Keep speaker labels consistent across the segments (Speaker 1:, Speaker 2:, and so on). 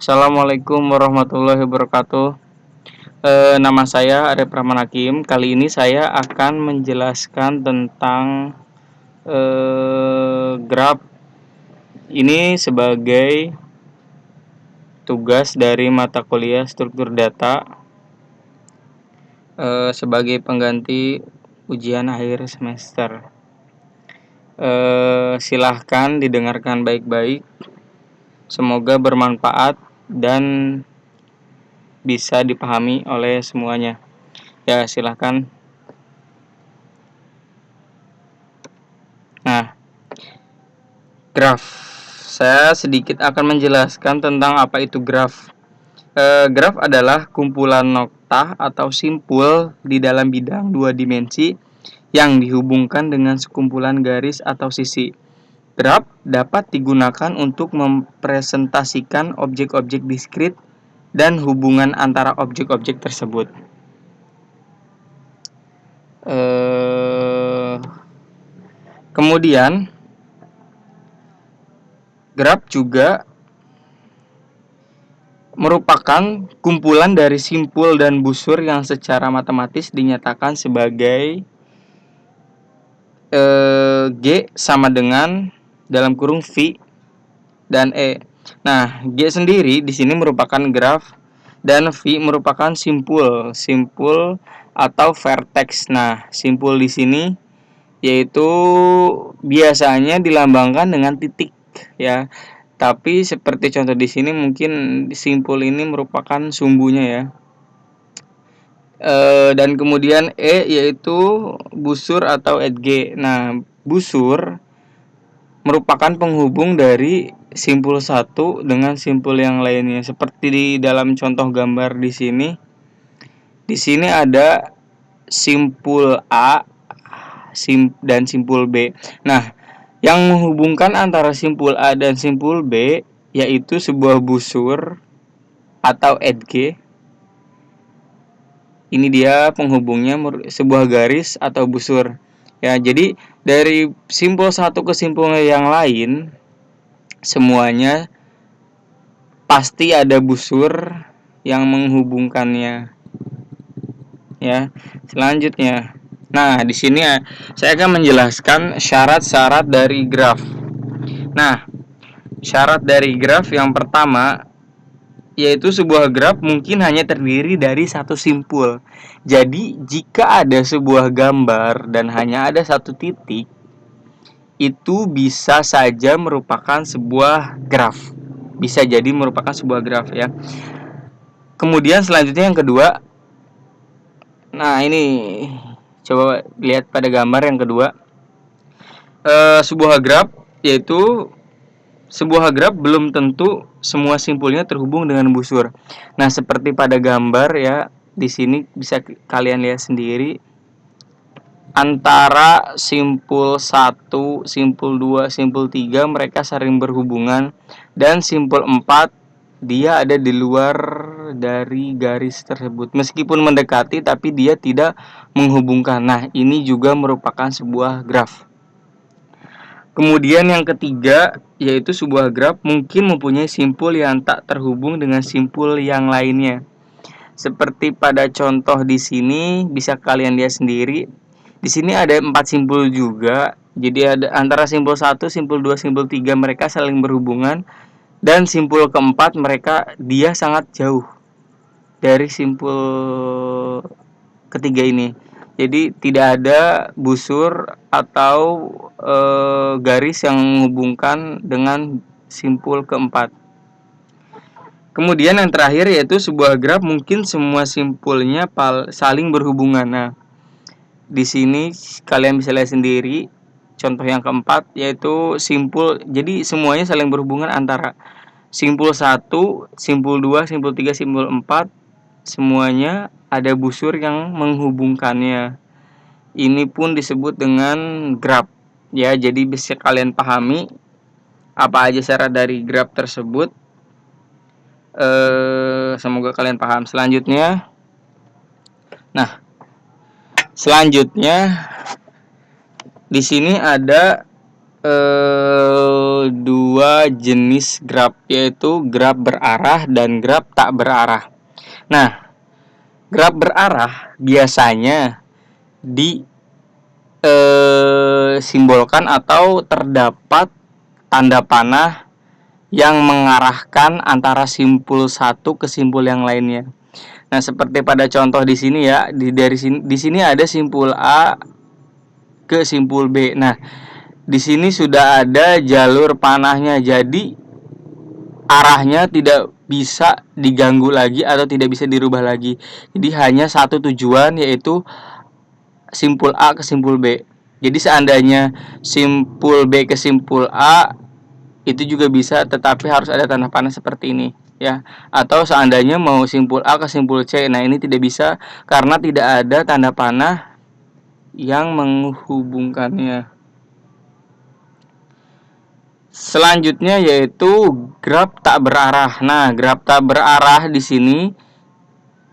Speaker 1: Assalamualaikum warahmatullahi wabarakatuh. Nama saya Arif Rahman Hakim. Kali ini saya akan menjelaskan tentang graf. Ini sebagai tugas dari mata kuliah struktur data sebagai pengganti ujian akhir semester. Silahkan didengarkan baik-baik. Semoga bermanfaat dan bisa dipahami oleh semuanya. Ya, silahkan. Nah, graf. Saya sedikit akan menjelaskan tentang apa itu graf. Graf adalah kumpulan noktah atau simpul di dalam bidang dua dimensi yang dihubungkan dengan sekumpulan garis atau sisi. Graf dapat digunakan untuk mempresentasikan objek-objek diskrit dan hubungan antara objek-objek tersebut. Kemudian graf juga merupakan kumpulan dari simpul dan busur yang secara matematis dinyatakan sebagai G sama dengan dalam kurung V dan E. Nah, G sendiri di sini merupakan graf dan V merupakan simpul atau vertex. Nah, simpul di sini yaitu biasanya dilambangkan dengan titik ya. Tapi seperti contoh di sini mungkin simpul ini merupakan sumbunya ya. Dan kemudian E yaitu busur atau edge. Nah, busur merupakan penghubung dari simpul satu dengan simpul yang lainnya. Seperti di dalam contoh gambar di sini. Di sini ada simpul A dan simpul B. Nah, yang menghubungkan antara simpul A dan simpul B yaitu sebuah busur atau edge. Ini dia penghubungnya sebuah garis atau busur. Ya, jadi dari simpul satu ke simpul yang lain semuanya pasti ada busur yang menghubungkannya. Ya, selanjutnya. Nah, di sini saya akan menjelaskan syarat-syarat dari graf. Nah, syarat dari graf yang pertama yaitu sebuah graf mungkin hanya terdiri dari satu simpul. Jadi, jika ada sebuah gambar dan hanya ada satu titik, itu bisa saja merupakan sebuah graf. Bisa jadi merupakan sebuah graf ya. Kemudian selanjutnya yang kedua. Nah, ini coba lihat pada gambar yang kedua. Sebuah graf yaitu sebuah graf belum tentu semua simpulnya terhubung dengan busur. Nah, seperti pada gambar ya, di sini bisa kalian lihat sendiri antara simpul 1, simpul 2, simpul 3 mereka saling berhubungan dan simpul 4 dia ada di luar dari garis tersebut. Meskipun mendekati tapi dia tidak menghubungkan. Nah, ini juga merupakan sebuah graf. Kemudian yang ketiga yaitu sebuah graf mungkin mempunyai simpul yang tak terhubung dengan simpul yang lainnya. Seperti pada contoh di sini bisa kalian lihat sendiri. Di sini ada 4 simpul juga. Jadi ada antara simpul 1, simpul 2, simpul 3 mereka saling berhubungan dan simpul keempat mereka dia sangat jauh dari simpul ketiga ini. Jadi tidak ada busur atau garis yang menghubungkan dengan simpul keempat. Kemudian yang terakhir yaitu sebuah graf mungkin semua simpulnya saling berhubungan. Nah, di sini kalian bisa lihat sendiri contoh yang keempat yaitu simpul. Jadi semuanya saling berhubungan antara simpul 1, simpul 2, simpul 3, simpul 4 semuanya ada busur yang menghubungkannya. Ini pun disebut dengan graf. Ya, jadi bisa kalian pahami apa aja syarat dari graf tersebut. Semoga kalian paham. Selanjutnya, di sini ada dua jenis graf, yaitu graf berarah dan graf tak berarah. Nah, graf berarah biasanya disimbolkan atau terdapat tanda panah yang mengarahkan antara simpul satu ke simpul yang lainnya. Nah, seperti pada contoh di sini ya, di sini ada simpul A ke simpul B. Nah, di sini sudah ada jalur panahnya, jadi arahnya tidak bisa diganggu lagi atau tidak bisa dirubah lagi. Jadi hanya satu tujuan, yaitu simpul A ke simpul B. Jadi seandainya simpul B ke simpul A itu juga bisa, tetapi harus ada tanda panah seperti ini ya. Atau seandainya mau simpul A ke simpul C, nah ini tidak bisa karena tidak ada tanda panah yang menghubungkannya. Selanjutnya yaitu graf tak berarah. Nah, graf tak berarah di sini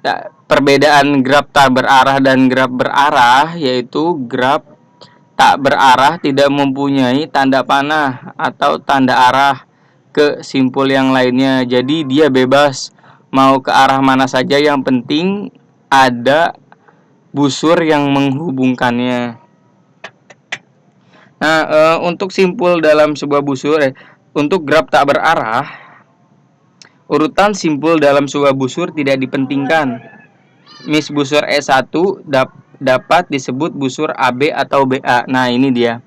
Speaker 1: ya, perbedaan graf tak berarah dan graf berarah yaitu graf tak berarah tidak mempunyai tanda panah atau tanda arah ke simpul yang lainnya. Jadi dia bebas mau ke arah mana saja, yang penting ada busur yang menghubungkannya. Nah, untuk simpul dalam sebuah busur, untuk graf tak berarah, urutan simpul dalam sebuah busur tidak dipentingkan. Mis busur E1 dapat disebut busur AB atau BA. Nah, ini dia.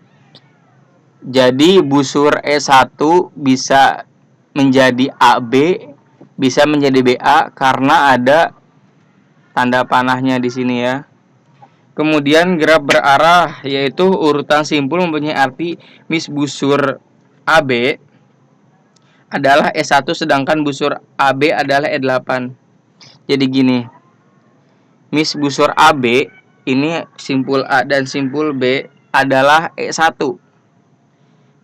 Speaker 1: Jadi busur E1 bisa menjadi AB, bisa menjadi BA karena ada tanda panahnya di sini ya. Kemudian graf berarah yaitu urutan simpul mempunyai arti mis busur AB adalah E1 sedangkan busur AB adalah E8. Jadi gini, mis busur AB ini simpul A dan simpul B adalah E1.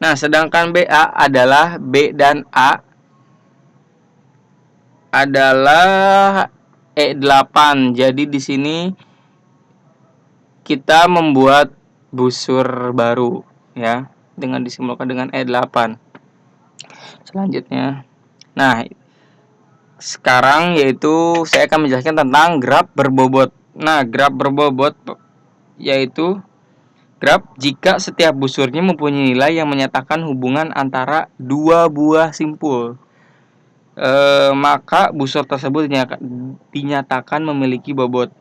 Speaker 1: Nah, sedangkan BA adalah B dan A adalah E8. Jadi di sini kita membuat busur baru ya dengan disimbolkan dengan E8. Selanjutnya. Nah, sekarang yaitu saya akan menjelaskan tentang graf berbobot. Nah, graf berbobot yaitu graf jika setiap busurnya mempunyai nilai yang menyatakan hubungan antara dua buah simpul. Maka busur tersebut dinyatakan memiliki bobot.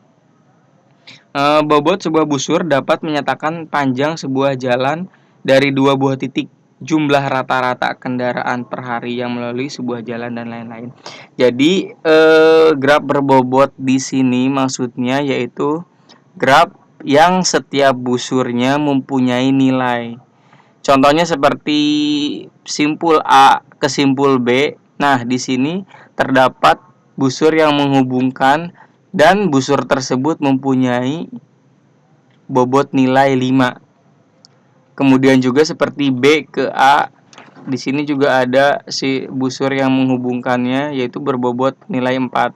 Speaker 1: Bobot sebuah busur dapat menyatakan panjang sebuah jalan dari dua buah titik, jumlah rata-rata kendaraan per hari yang melalui sebuah jalan dan lain-lain. Jadi graf berbobot di sini maksudnya yaitu graf yang setiap busurnya mempunyai nilai. Contohnya seperti simpul A ke simpul B. Nah, di sini terdapat busur yang menghubungkan dan busur tersebut mempunyai bobot nilai 5. Kemudian juga seperti B ke A, di sini juga ada si busur yang menghubungkannya yaitu berbobot nilai 4.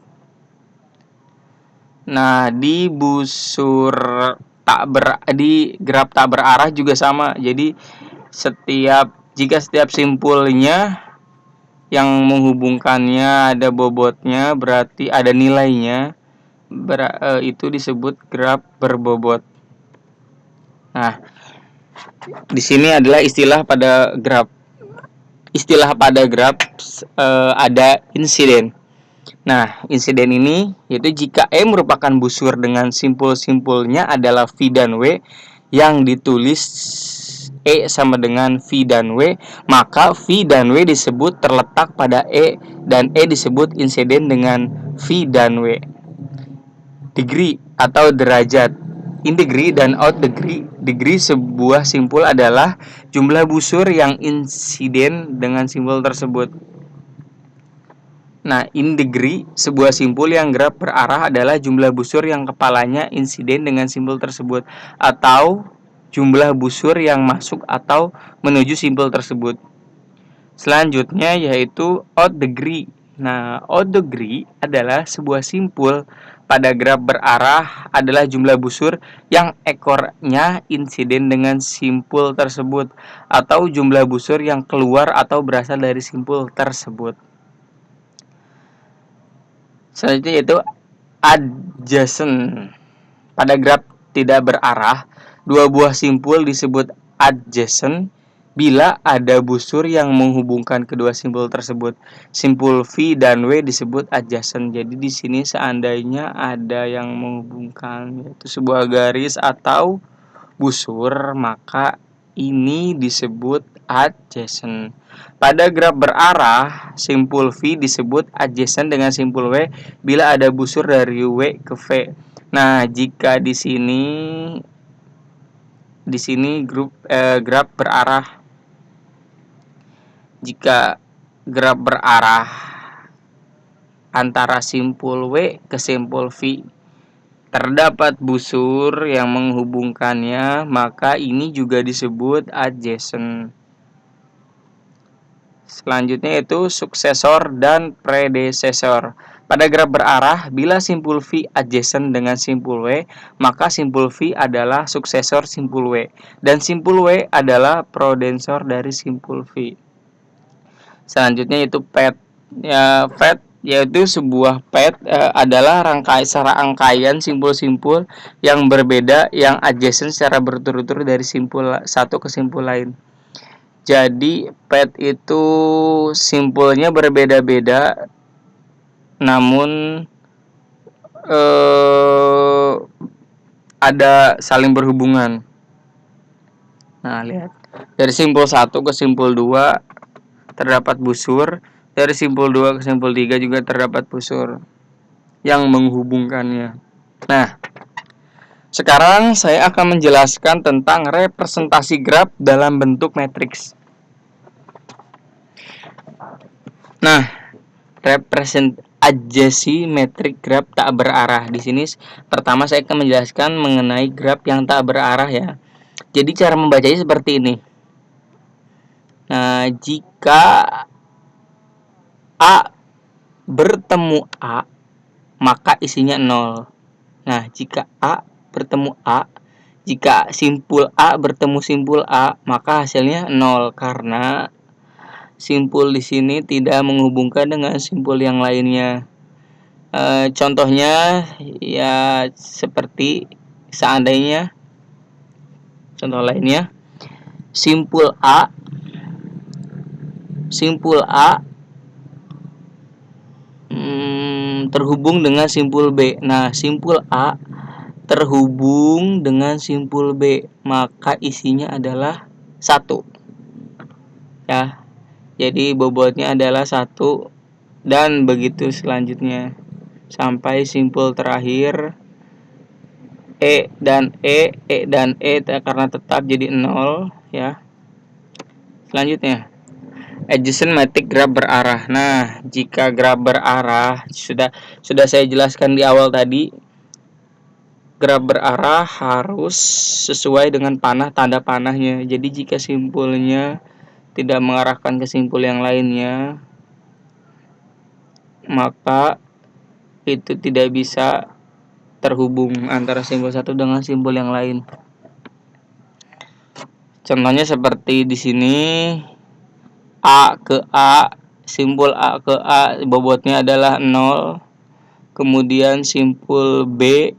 Speaker 1: Nah, di graf tak berarah juga sama. Jadi jika setiap simpulnya yang menghubungkannya ada bobotnya, berarti ada nilainya, itu disebut graf berbobot. Nah, di sini adalah istilah pada graf. Istilah pada graf ada insiden. Nah, insiden ini yaitu jika E merupakan busur dengan simpul-simpulnya adalah V dan W yang ditulis E sama dengan V dan W, maka V dan W disebut terletak pada E dan E disebut insiden dengan V dan W. Degree atau derajat. In degree dan out degree. Degree sebuah simpul adalah jumlah busur yang insiden dengan simpul tersebut. Nah, in degree sebuah simpul yang graf berarah adalah jumlah busur yang kepalanya insiden dengan simpul tersebut atau jumlah busur yang masuk atau menuju simpul tersebut. Selanjutnya yaitu out degree. Nah, out degree adalah sebuah simpul pada graf berarah adalah jumlah busur yang ekornya insiden dengan simpul tersebut atau jumlah busur yang keluar atau berasal dari simpul tersebut. Selanjutnya yaitu adjacent. Pada graf tidak berarah, dua buah simpul disebut adjacent bila ada busur yang menghubungkan kedua simpul tersebut. Simpul V dan W disebut adjacent. Jadi di sini seandainya ada yang menghubungkan yaitu sebuah garis atau busur, maka ini disebut adjacent. Pada graf berarah, simpul V disebut adjacent dengan simpul W bila ada busur dari W ke V. Nah, jika di sini graf berarah. Jika graf berarah antara simpul W ke simpul V terdapat busur yang menghubungkannya, maka ini juga disebut adjacent. Selanjutnya itu suksesor dan predecessor. Pada graf berarah, bila simpul V adjacent dengan simpul W, maka simpul V adalah suksesor simpul W, dan simpul W adalah predecessor dari simpul V. Selanjutnya itu pad. Pad yaitu sebuah pad adalah rangkaian simpul-simpul yang berbeda yang adjacent secara berturut-turut dari simpul satu ke simpul lain. Jadi pad itu simpulnya berbeda-beda, namun ada saling berhubungan. Nah, lihat. Dari simpul 1 ke simpul 2 terdapat busur, dari simpul 2 ke simpul 3 juga terdapat busur yang menghubungkannya. Nah, sekarang saya akan menjelaskan tentang representasi graf dalam bentuk matriks. Nah, adjacent metrik graf tak berarah. Di sini pertama saya akan menjelaskan mengenai graf yang tak berarah ya. Jadi cara membacanya seperti ini. Nah, jika A bertemu A, maka isinya 0. Nah, jika A bertemu A, jika simpul A bertemu simpul A, maka hasilnya 0 karena simpul di sini tidak menghubungkan dengan simpul yang lainnya. Contohnya ya seperti seandainya contoh lainnya simpul A terhubung dengan simpul B. Nah, simpul A terhubung dengan simpul B, maka isinya adalah 1. Ya. Jadi bobotnya adalah 1 dan begitu selanjutnya sampai simpul terakhir E dan E karena tetap jadi 0 ya. Selanjutnya adjacent metrik graf berarah. Nah, jika graf berarah sudah saya jelaskan di awal tadi, graf berarah harus sesuai dengan panah tanda panahnya. Jadi jika simpulnya tidak mengarahkan ke simpul yang lainnya, maka itu tidak bisa terhubung antara simpul satu dengan simpul yang lain. Contohnya seperti di sini A ke A, simpul A ke A bobotnya adalah 0. Kemudian simpul B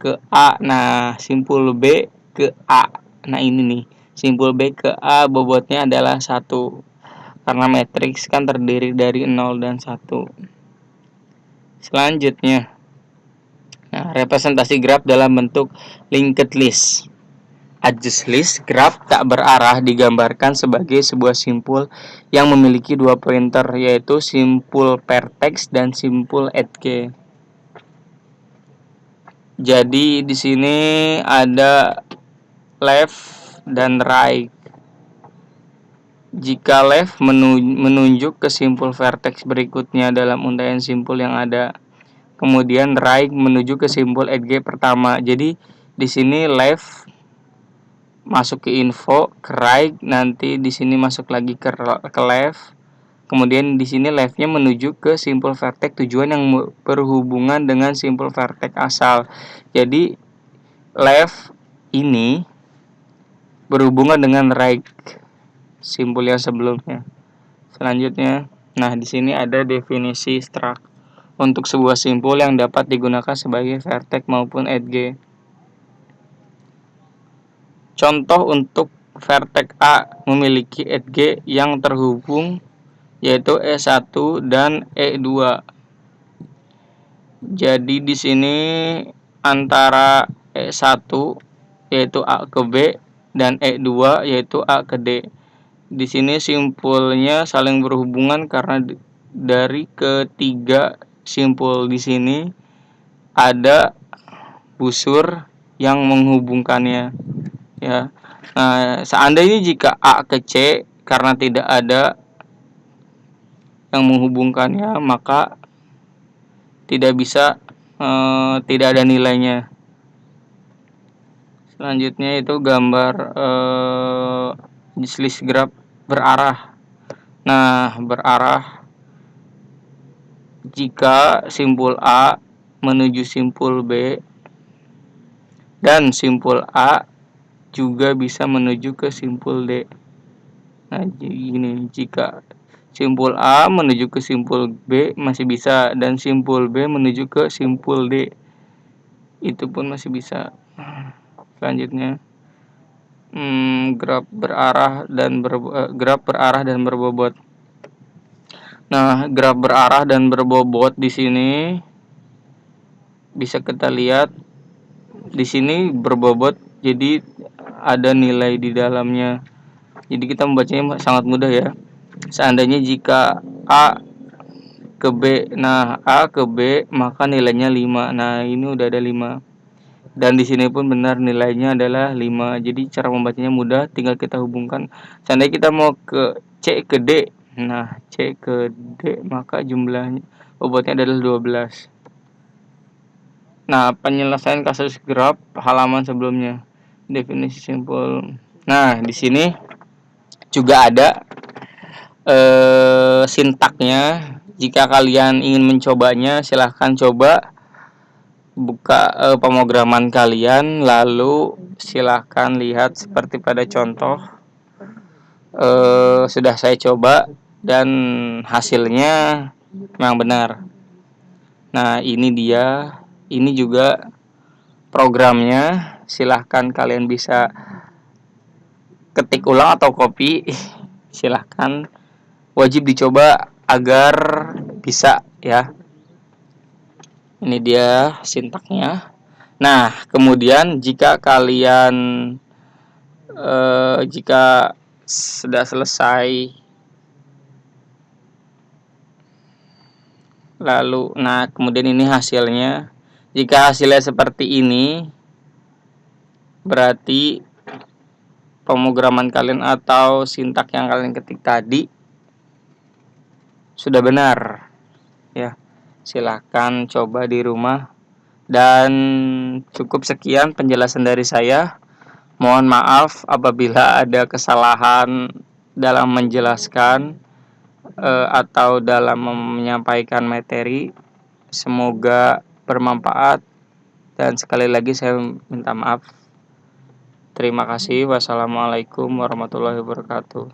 Speaker 1: ke A. Nah, simpul B ke A. Nah, ini nih. Simpul B ke A bobotnya adalah 1. Karena matriks kan terdiri dari 0 dan 1. Selanjutnya, nah, representasi graf dalam bentuk linked list. Adjacent list graf tak berarah digambarkan sebagai sebuah simpul yang memiliki dua pointer, yaitu simpul vertex dan simpul edge. Jadi di sini ada left dan right. Jika left menunjuk ke simpul vertex berikutnya dalam untaian simpul yang ada. Kemudian right menuju ke simpul edge pertama. Jadi di sini left masuk ke info, ke right, nanti di sini masuk lagi ke left, Kemudian di sini left-nya menuju ke simpul vertex tujuan yang berhubungan dengan simpul vertex asal. Jadi left ini berhubungan dengan right simpul yang sebelumnya. Selanjutnya, nah di sini ada definisi struct untuk sebuah simpul yang dapat digunakan sebagai vertex maupun edge. Contoh untuk vertex A memiliki edge yang terhubung yaitu E1 dan E2. Jadi di sini antara E1 yaitu A ke B dan E2 yaitu A ke D. Di sini simpulnya saling berhubungan karena dari ketiga simpul di sini ada busur yang menghubungkannya, ya. Nah, seandainya jika A ke C karena tidak ada yang menghubungkannya, maka tidak bisa tidak ada nilainya. Selanjutnya itu gambar list graph berarah. Nah, berarah jika simpul A menuju simpul B dan simpul A juga bisa menuju ke simpul D. Nah, gini, jika simpul A menuju ke simpul B masih bisa, dan simpul B menuju ke simpul D itu pun masih bisa. Selanjutnya graf berarah dan berbobot. Nah, graf berarah dan berbobot di sini bisa kita lihat di sini berbobot, jadi ada nilai di dalamnya. Jadi kita membacanya sangat mudah ya. Seandainya jika A ke B, nah A ke B maka nilainya 5. Nah, ini udah ada 5. Dan di sini pun benar nilainya adalah 5. Jadi cara membacanya mudah, tinggal kita hubungkan. Seandainya kita mau ke C ke D, nah C ke D maka jumlahnya bobotnya adalah 12. Nah, penyelesaian kasus graf halaman sebelumnya. Definisi simpul. Nah, di sini juga ada sintaknya. Jika kalian ingin mencobanya, silahkan coba buka pemrograman kalian, lalu silahkan lihat seperti pada contoh. Sudah saya coba dan hasilnya memang benar. Nah, ini dia. Ini juga programnya. Silahkan kalian bisa ketik ulang atau copy. Silahkan, wajib dicoba agar bisa ya. Ini dia sintaknya. Nah, kemudian jika kalian jika sudah selesai, lalu nah kemudian ini hasilnya. Jika hasilnya seperti ini, berarti pemrograman kalian atau sintak yang kalian ketik tadi sudah benar ya. Silahkan coba di rumah. Dan cukup sekian penjelasan dari saya. Mohon maaf apabila ada kesalahan dalam menjelaskan atau dalam menyampaikan materi. Semoga bermanfaat, dan sekali lagi saya minta maaf. Terima kasih. Wassalamualaikum warahmatullahi wabarakatuh.